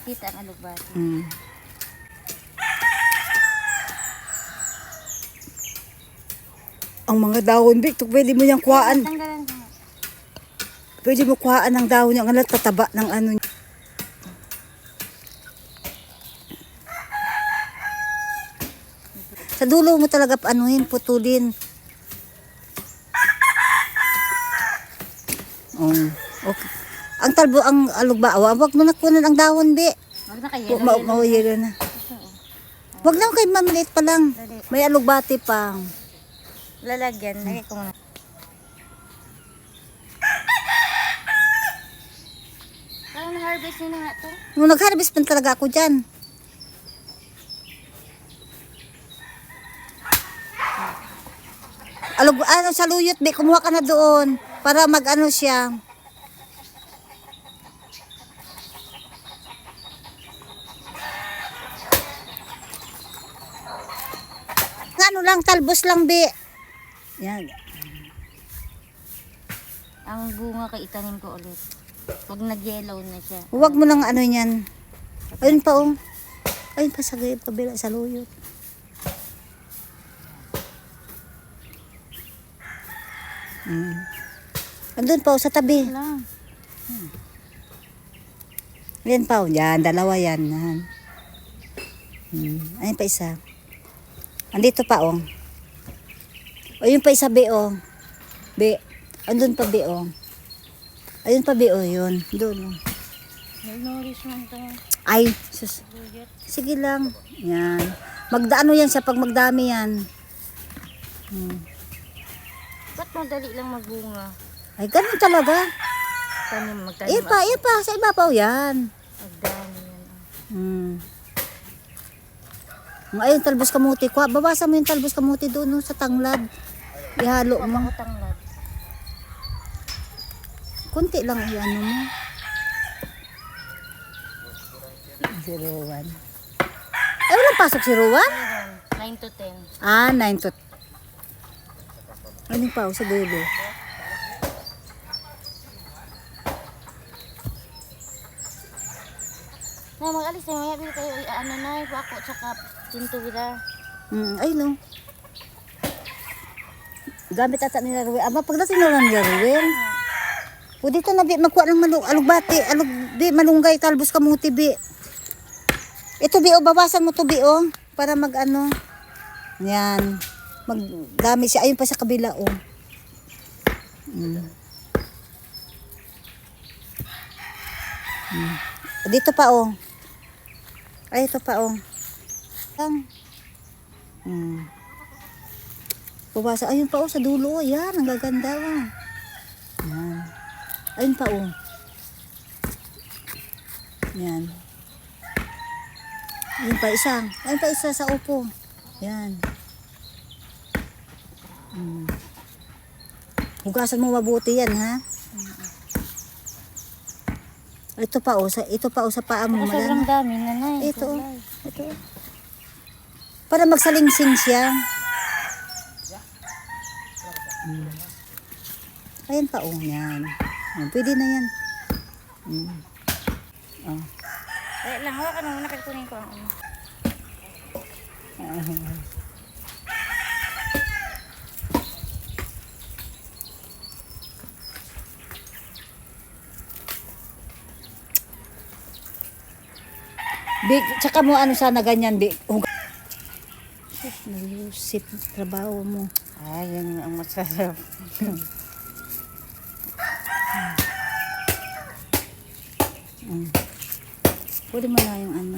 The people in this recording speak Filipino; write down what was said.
makita ang alugbati. Ang mga dahon, Bik, pwede mo niyang kuhaan. Tanggalan ko. Pwede mo kuhaan ng dahon niya. Ang tataba ng ano niya. Sa dulo mo talaga anuhin, putulin. Okay. Ang talbo, ang alugbawa, wag mo na kunan ang dahon, Bi. Wag na kayo. Mawayero na. Wag lang kay mamaliit pa lang. May alugbati pa. Lalagyan. Lagay ko muna. Parang na-harvest nyo na nga to. Nung nag-harvest pa talaga ako dyan. Sa luyot, Bi, kumuha ka na doon para mag-ano siya. Ano lang, talbos lang, Bi. Yan. Ang bunga kay itanim ko ulit. Pag nag-yellow na siya. Huwag mo lang ano yan. Ayun pa, oh. Ayun pa sa kabila, sa luyot. Andun pa, oh, sa tabi. Lang. Yan pa, oh. Yan, dalawa yan. Ayun pa isa. Andito pa, oh. Ayun pa isa, Bi, oh. Bi. Andun pa, Bi, oh. Ayun pa, Bi, oh, yun. Doon, oh. May nourishment to. Ay, sus. Sige lang. Yan. Magdaano yan siya pag magdami yan. Ba't madali lang magbunga? Ay, ganun talaga. Magtanim. Ipa, sa ibabaw yan. Magdami yan. Ayun, talbos kamuti. Bawasan mo yung talbos kamuti doon, no, sa tanglad. Ihalo mo. Tanglad. Kunti lang i-ano mo. Si Rowan. Ay, walang pasok si Rowan? 9 to 10. 9 to... Ano pa, sa dulo. Na mag-alis na maya bil kayo ano na ako tsaka tintuwira. Ay, no. Gamit ata nila Ruel. Aba, pagdating na lang nila Ruel. O dito na, Bi, magkuha ng alugbati. Bi, malunggay, talbos kamuti, Bi. Ito, Bi, o, bawasan mo to, Bi, o. Para mag-ano. Yan. Magdami siya. Ayun pa sa kabila, o. Dito pa, o. Ay, ito pa, o. Bawasan. Ayun pa, o, sa dulo, o. Yan, ang gaganda, o. Yan. Ayun pa, o. Yan. Ayun pa, isa. Ayun pa, isa sa upo. Yan. Hugasan mo mabuti yan, ha? Ito pa, o. Ito pa, o, sa paa mo. Sobrang dami na na. Ito, o. Ito. Para magsalingsing siya. Ayan pa, o. Yan. Pwede na yan. Kaya lang, hawakan mo muna kunin ko ang ano. Big, tsaka mo ano sana ganyan, Big. Nalusip trabaho mo. Ay, yan ang masarap. Pwede mo na yung ano.